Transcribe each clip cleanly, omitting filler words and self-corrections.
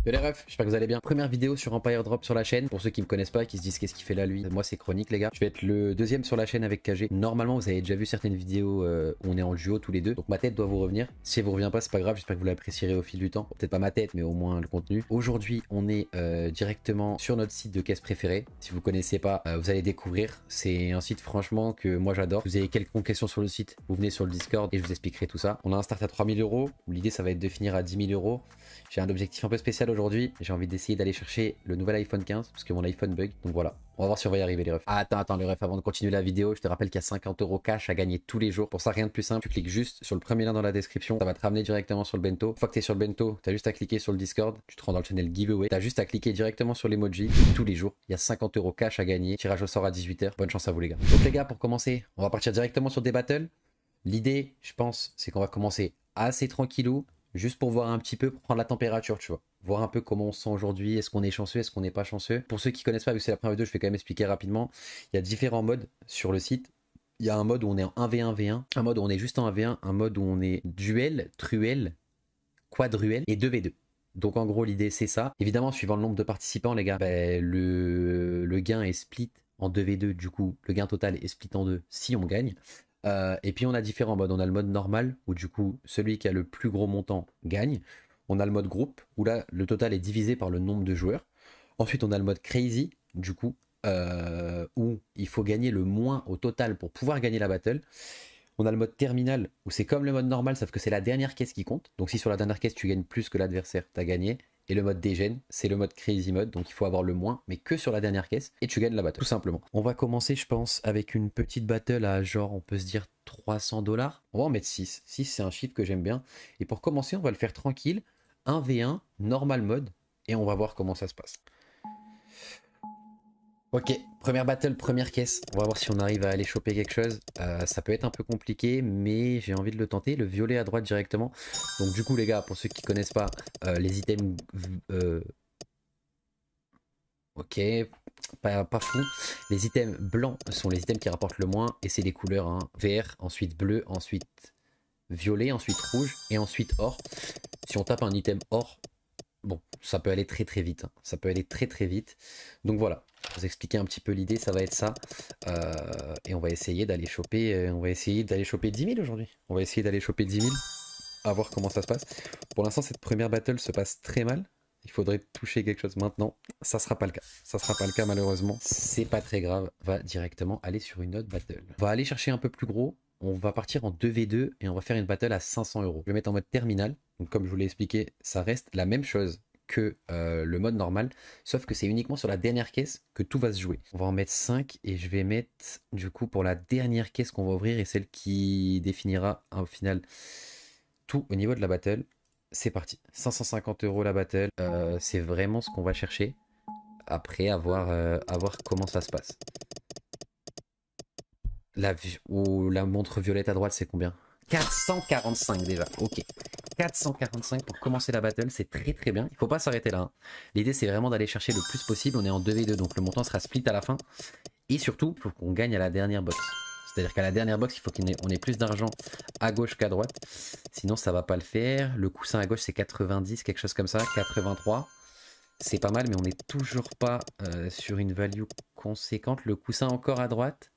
Yo les refs, j'espère que vous allez bien. Première vidéo sur Empire Drop sur la chaîne. Pour ceux qui me connaissent pas, qui se disent qu'est-ce qu'il fait là lui. Moi c'est Chronique les gars. Je vais être le deuxième sur la chaîne avec KG. Normalement vous avez déjà vu certaines vidéos où on est en duo tous les deux. Donc ma tête doit vous revenir. Si elle vous revient pas c'est pas grave, j'espère que vous l'apprécierez au fil du temps. Peut-être pas ma tête mais au moins le contenu. Aujourd'hui on est directement sur notre site de caisse préférée. Si vous connaissez pas, vous allez découvrir. C'est un site franchement que moi j'adore. Vous avez quelques questions sur le site, vous venez sur le Discord et je vous expliquerai tout ça. On a un start à 3000 €. L'idée ça va être de finir à 10 000 €. J'ai un objectif un peu spécial aujourd'hui. J'ai envie d'essayer d'aller chercher le nouvel iPhone 15 parce que mon iPhone bug. Donc voilà, on va voir si on va y arriver les refs. Ah, attends les refs, avant de continuer la vidéo, je te rappelle qu'il y a 50 € cash à gagner tous les jours. Pour ça, rien de plus simple. Tu cliques juste sur le premier lien dans la description. Ça va te ramener directement sur le bento. Une fois que tu es sur le bento, tu as juste à cliquer sur le Discord. Tu te rends dans le channel giveaway. Tu as juste à cliquer directement sur l'emoji. Tous les jours, il y a 50 € cash à gagner. Tirage au sort à 18 h. Bonne chance à vous les gars. Donc les gars, pour commencer, on va partir directement sur des battles. L'idée, je pense, c'est qu'on va commencer assez tranquillou. Juste pour voir un petit peu, pour prendre la température, tu vois. Voir un peu comment on se sent aujourd'hui, est-ce qu'on est chanceux, est-ce qu'on n'est pas chanceux. Pour ceux qui connaissent pas, vu que c'est la première vidéo, je vais quand même expliquer rapidement. Il y a différents modes sur le site. Il y a un mode où on est en 1v1v1, un mode où on est juste en 1v1, un mode où on est duel, truel, quadruel et 2v2. Donc en gros, l'idée c'est ça. Évidemment, suivant le nombre de participants, les gars, le gain est split en 2v2. Du coup, le gain total est split en deux si on gagne. Et puis on a différents modes. On a le mode normal où du coup celui qui a le plus gros montant gagne. On a le mode groupe où là le total est divisé par le nombre de joueurs. Ensuite on a le mode crazy du coup où il faut gagner le moins au total pour pouvoir gagner la battle. On a le mode terminal où c'est comme le mode normal sauf que c'est la dernière caisse qui compte. Donc si sur la dernière caisse tu gagnes plus que l'adversaire, t'as gagné. Et le mode dégène, c'est le mode crazy mode, donc il faut avoir le moins, mais que sur la dernière caisse, et tu gagnes la battle, tout simplement. On va commencer, je pense, avec une petite battle à genre, on peut se dire 300 $. On va en mettre 6. 6, c'est un chiffre que j'aime bien. Et pour commencer, on va le faire tranquille, 1v1, normal mode, et on va voir comment ça se passe. Ok, première battle, première caisse. On va voir si on arrive à aller choper quelque chose. Ça peut être un peu compliqué, mais j'ai envie de le tenter. Le violet à droite directement. Donc du coup les gars, pour ceux qui connaissent pas, les items... ok, pas fou. Les items blancs sont les items qui rapportent le moins. Et c'est les couleurs hein. Vert, ensuite bleu, ensuite violet, ensuite rouge et ensuite or. Si on tape un item or... Bon, ça peut aller très vite. Hein. Ça peut aller très vite. Donc voilà, pour vous expliquer un petit peu l'idée, ça va être ça. Et on va essayer d'aller choper, 10 000 aujourd'hui. On va essayer d'aller choper 10 000. À voir comment ça se passe. Pour l'instant, cette première battle se passe très mal. Il faudrait toucher quelque chose maintenant. Ça sera pas le cas. Ça sera pas le cas malheureusement. C'est pas très grave. On va directement aller sur une autre battle. On va aller chercher un peu plus gros. On va partir en 2v2 et on va faire une battle à 500 €. Je vais mettre en mode terminal. Donc comme je vous l'ai expliqué, ça reste la même chose que le mode normal, sauf que c'est uniquement sur la dernière caisse que tout va se jouer. On va en mettre 5 et je vais mettre du coup pour la dernière caisse qu'on va ouvrir et celle qui définira au final tout au niveau de la battle. C'est parti, 550 € la battle, c'est vraiment ce qu'on va chercher. Après à voir comment ça se passe. La montre violette à droite c'est combien? 445 déjà, ok. 445 pour commencer la battle, c'est très bien. Il faut pas s'arrêter là. Hein. L'idée c'est vraiment d'aller chercher le plus possible. On est en 2v2 donc le montant sera split à la fin. Et surtout, il faut qu'on gagne à la dernière box. C'est-à-dire qu'à la dernière box, il faut qu'on ait plus d'argent à gauche qu'à droite. Sinon ça va pas le faire. Le coussin à gauche c'est 90, quelque chose comme ça, 83. C'est pas mal mais on n'est toujours pas sur une value conséquente. Le coussin encore à droite.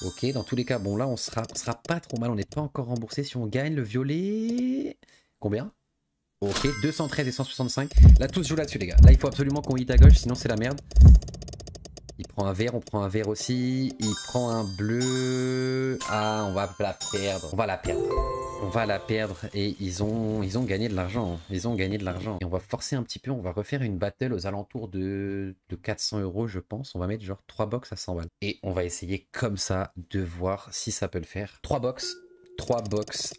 Ok, dans tous les cas, bon là on sera pas trop mal, on n'est pas encore remboursé si on gagne le violet. Combien? Ok, 213 et 165. Là tout se joue là-dessus les gars. Là il faut absolument qu'on hit à gauche, sinon c'est la merde. Il prend un vert, on prend un vert aussi. Il prend un bleu. Ah, on va la perdre. On va la perdre. On va la perdre et ils ont gagné de l'argent. Ils ont gagné de l'argent. Et on va forcer un petit peu, on va refaire une battle aux alentours de 400 € je pense. On va mettre genre 3 box à 100 balles. Et on va essayer comme ça de voir si ça peut le faire. 3 box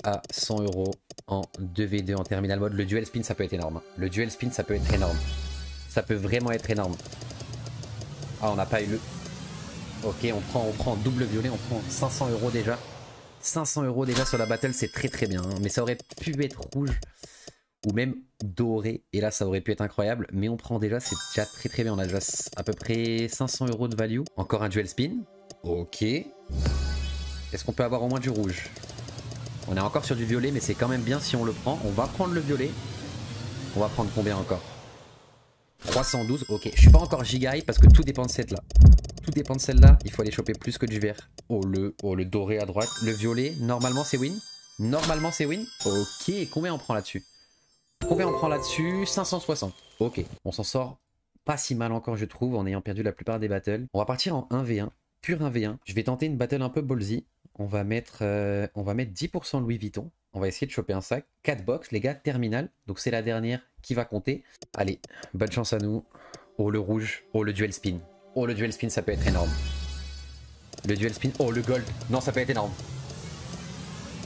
à 100 € en 2v2 en terminal mode. Le duel spin ça peut être énorme. Le duel spin ça peut être énorme. Ça peut vraiment être énorme. Ah on n'a pas eu le... Ok on prend double violet, on prend 500 € déjà. 500 € déjà sur la battle c'est très bien hein. Mais ça aurait pu être rouge ou même doré et là ça aurait pu être incroyable mais on prend déjà, c'est déjà très bien. On a déjà à peu près 500 € de value. Encore un duel spin. Ok. Est-ce qu'on peut avoir au moins du rouge? On est encore sur du violet mais c'est quand même bien si on le prend. On va prendre le violet. On va prendre combien encore? 312, ok. Je suis pas encore giga parce que tout dépend de cette là. Tout dépend de celle-là. Il faut aller choper plus que du vert. Oh le doré à droite. Le violet, normalement c'est win. Normalement c'est win. Ok, combien on prend là-dessus? Combien on prend là-dessus? 560. Ok, on s'en sort pas si mal encore je trouve en ayant perdu la plupart des battles. On va partir en 1v1, pur 1v1. Je vais tenter une battle un peu ballsy. On va mettre 10% Louis Vuitton. On va essayer de choper un sac. 4 box, les gars, terminal. Donc c'est la dernière qui va compter. Allez, bonne chance à nous. Oh le rouge, oh le duel spin. Oh le duel spin, ça peut être énorme. Le duel spin, oh le gold. Non, ça peut être énorme.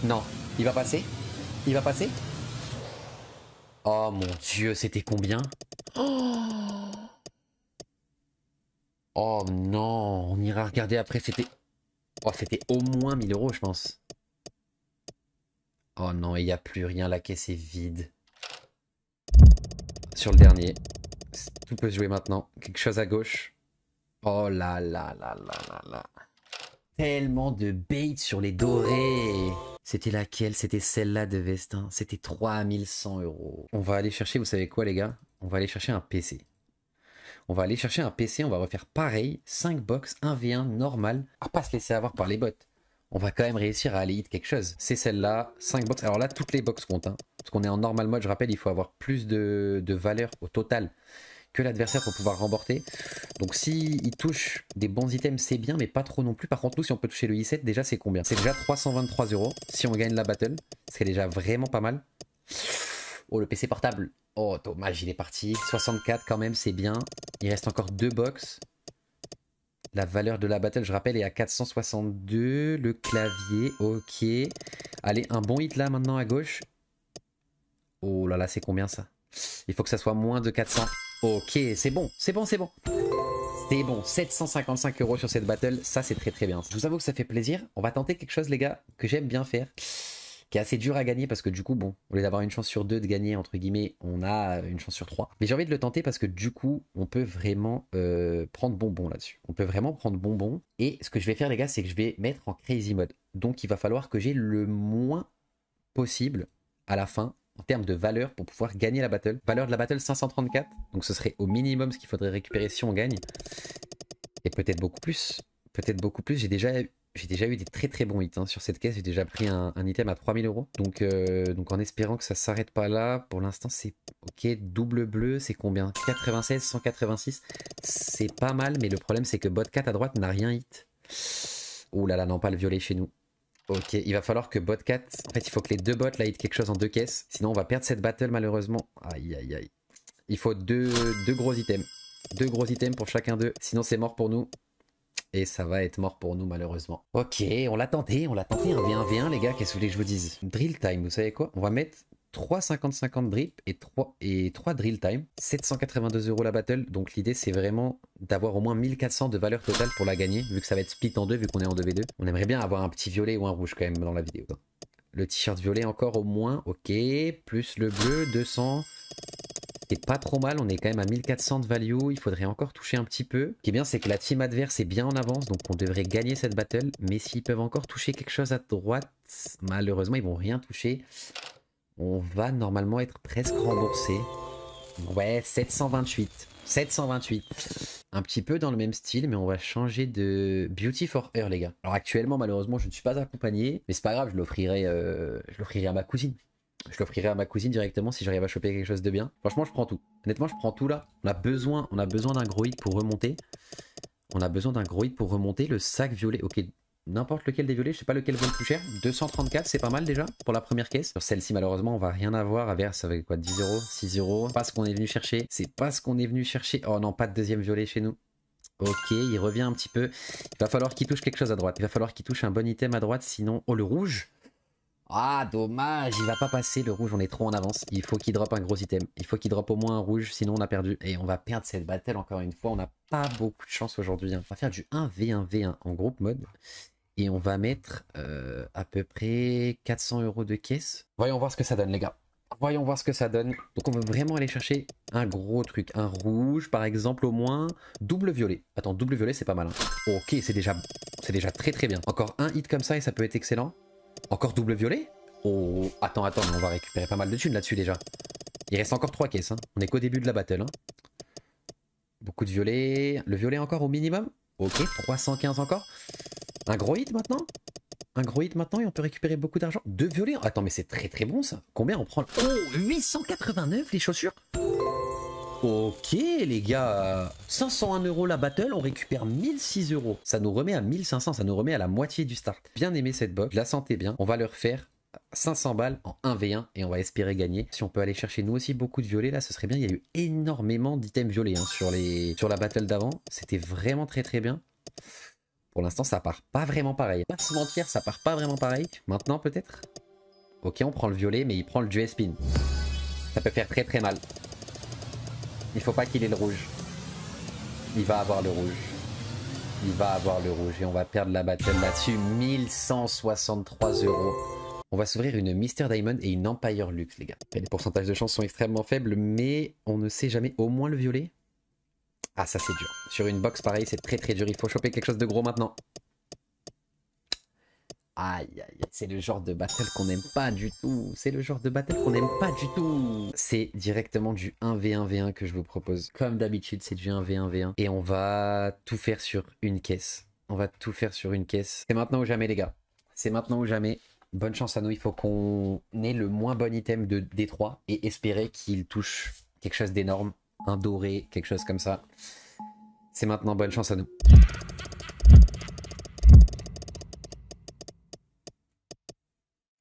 Non, il va passer? Il va passer? Oh mon dieu, c'était combien? Oh non, on ira regarder après, c'était... Oh, c'était au moins 1000 euros, je pense. Oh non, il n'y a plus rien, la caisse est vide. Sur le dernier. Tout peut se jouer maintenant. Quelque chose à gauche. Oh là là là là là là. Tellement de bait sur les dorés. C'était laquelle? C'était celle-là de Vestin. C'était 3100 euros. On va aller chercher, vous savez quoi les gars? On va aller chercher un PC. On va aller chercher un PC, on va refaire pareil. 5 box, 1v1 normal. À pas se laisser avoir par les bots. On va quand même réussir à aller hit quelque chose. C'est celle-là, 5 box. Alors là, toutes les box comptent. Hein. Parce qu'on est en normal mode, je rappelle, il faut avoir plus de valeur au total que l'adversaire pour pouvoir remporter. Donc si il touche des bons items, c'est bien, mais pas trop non plus. Par contre, nous, si on peut toucher le i7, déjà, c'est combien? C'est déjà 323 euros si on gagne la battle. C'est déjà vraiment pas mal. Oh, le PC portable. Oh, dommage, il est parti. 64 quand même, c'est bien. Il reste encore 2 box. La valeur de la battle, je rappelle, est à 462. Le clavier, ok. Allez, un bon hit là maintenant à gauche. Oh là là, c'est combien ça? Il faut que ça soit moins de 400. Ok, c'est bon, c'est bon, c'est bon. C'est bon, 755 euros sur cette battle, ça c'est très très bien. Je vous avoue que ça fait plaisir. On va tenter quelque chose les gars, que j'aime bien faire, qui est assez dur à gagner parce que du coup, bon, au lieu d'avoir une chance sur 2 de gagner, entre guillemets, on a une chance sur 3. Mais j'ai envie de le tenter parce que du coup, on peut vraiment prendre bonbon là-dessus. On peut vraiment prendre bonbon. Et ce que je vais faire les gars, c'est que je vais mettre en crazy mode. Donc il va falloir que j'ai le moins possible à la fin en termes de valeur pour pouvoir gagner la battle. Valeur de la battle 534, donc ce serait au minimum ce qu'il faudrait récupérer si on gagne. Et peut-être beaucoup plus. Peut-être beaucoup plus. J'ai déjà eu des très très bons hits hein. Sur cette caisse. J'ai déjà pris un item à 3000 euros. Donc en espérant que ça s'arrête pas là, pour l'instant c'est ok. Double bleu, c'est combien? 96, 186. C'est pas mal, mais le problème c'est que bot 4 à droite n'a rien hit. Oh là là, non, pas le violet chez nous. Ok, il va falloir que bot 4... En fait, il faut que les deux bots là hit quelque chose en 2 caisses. Sinon, on va perdre cette battle malheureusement. Aïe, aïe, aïe. Il faut deux gros items. 2 gros items pour chacun d'eux. Sinon, c'est mort pour nous. Et ça va être mort pour nous malheureusement. Ok, on l'a tenté un V1 les gars. Qu'est-ce que vous voulez que je vous dise? Drill time, vous savez quoi? On va mettre 3 50-50 drip et 3 drill time. 782 euros la battle. Donc l'idée c'est vraiment d'avoir au moins 1400 de valeur totale pour la gagner. Vu que ça va être split en 2 vu qu'on est en 2v2. On aimerait bien avoir un petit violet ou un rouge quand même dans la vidéo. Le t-shirt violet encore au moins. Ok, plus le bleu 200. C'est pas trop mal, on est quand même à 1400 de value, il faudrait encore toucher un petit peu. Ce qui est bien, c'est que la team adverse est bien en avance, donc on devrait gagner cette battle. Mais s'ils peuvent encore toucher quelque chose à droite, malheureusement, ils vont rien toucher. On va normalement être presque remboursé. Ouais, 728. 728. Un petit peu dans le même style, mais on va changer de Beauty for Her, les gars. Alors actuellement, malheureusement, je ne suis pas accompagné, mais c'est pas grave, je l'offrirai à ma cousine. Je l'offrirai à ma cousine directement si j'arrive à choper quelque chose de bien. Franchement, je prends tout. Honnêtement, je prends tout là. On a besoin d'un gros hit pour remonter. On a besoin d'un gros hit pour remonter. Le sac violet, ok. N'importe lequel des violets, je sais pas lequel vaut le plus cher. 234, c'est pas mal déjà pour la première caisse. Sur celle-ci, malheureusement, on va rien avoir. À ça va quoi, 10 euros, 6 euros. Pas ce qu'on est venu chercher. C'est pas ce qu'on est venu chercher. Oh non, pas de deuxième violet chez nous. Ok, il revient un petit peu. Il va falloir qu'il touche quelque chose à droite. Il va falloir qu'il touche un bon item à droite, sinon... Oh, le rouge! Ah, dommage, il va pas passer le rouge, on est trop en avance. Il faut qu'il drop un gros item. Il faut qu'il drop au moins un rouge, sinon on a perdu. Et on va perdre cette battle encore une fois. On n'a pas beaucoup de chance aujourd'hui. On va faire du 1v1v1 en groupe mode. Et on va mettre à peu près 400 euros de caisse. Voyons voir ce que ça donne, les gars. Voyons voir ce que ça donne. Donc on veut vraiment aller chercher un gros truc. Un rouge, par exemple, au moins. Double violet. Attends, double violet, c'est pas mal. Hein. Ok, c'est déjà très très bien. Encore un hit comme ça et ça peut être excellent. Encore double violet? Oh, attends, mais on va récupérer pas mal de thunes là-dessus déjà. Il reste encore 3 caisses. Hein. On est qu'au début de la battle. Hein. Beaucoup de violets. Le violet encore au minimum. Ok, 315 encore. Un gros hit maintenant. Un gros hit maintenant et on peut récupérer beaucoup d'argent. 2 violets. Attends, mais c'est très bon ça. Combien on prend? Oh, 889 les chaussures. Ok les gars, 501 € la battle, on récupère 1006 €. Ça nous remet à 1500, ça nous remet à la moitié du start. Bien aimé cette box, je la sentais bien. On va le refaire 500 balles en 1v1 et on va espérer gagner. Si on peut aller chercher nous aussi beaucoup de violets là, ce serait bien. Il y a eu énormément d'items violets hein, sur la battle d'avant. C'était vraiment très bien. Pour l'instant ça part pas vraiment pareil. Pas se mentir, ça part pas vraiment pareil. Maintenant peut-être. Ok, on prend le violet mais il prend le dual spin. Ça peut faire très mal. Il faut pas qu'il ait le rouge. Il va avoir le rouge. Il va avoir le rouge. Et on va perdre la battle là-dessus. 1163 €. On va s'ouvrir une Mr Diamond et une Empire Luxe, les gars. Et les pourcentages de chance sont extrêmement faibles, mais on ne sait jamais. Au moins le violet. Ah, ça c'est dur. Sur une box pareil, c'est très dur. Il faut choper quelque chose de gros maintenant. Aïe, c'est le genre de battle qu'on n'aime pas du tout. C'est le genre de battle qu'on n'aime pas du tout. C'est directement du 1v1v1 que je vous propose. Comme d'habitude, c'est du 1v1v1. Et on va tout faire sur une caisse. On va tout faire sur une caisse. C'est maintenant ou jamais, les gars. C'est maintenant ou jamais. Bonne chance à nous. Il faut qu'on ait le moins bon item de D3 et espérer qu'il touche quelque chose d'énorme. Un doré, quelque chose comme ça. C'est maintenant. Bonne chance à nous.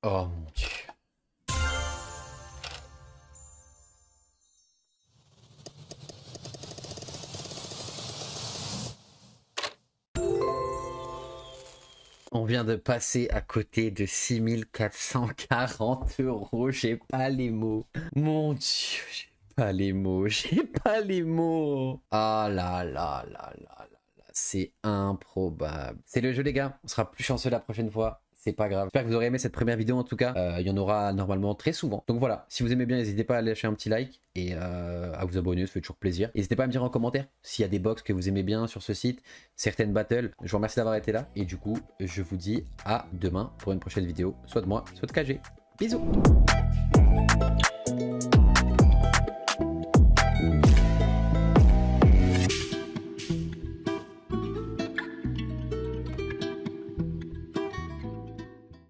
Oh mon Dieu. On vient de passer à côté de 6440 €. J'ai pas les mots. Mon Dieu, j'ai pas les mots. J'ai pas les mots. Ah là. C'est improbable. C'est le jeu, les gars. On sera plus chanceux la prochaine fois. C'est pas grave. J'espère que vous aurez aimé cette première vidéo en tout cas. Il y en aura normalement très souvent. Donc voilà, si vous aimez bien, n'hésitez pas à lâcher un petit like et à vous abonner, ça fait toujours plaisir. N'hésitez pas à me dire en commentaire s'il y a des box que vous aimez bien sur ce site, certaines battles. Je vous remercie d'avoir été là et du coup, je vous dis à demain pour une prochaine vidéo, soit de moi, soit de KG. Bisous.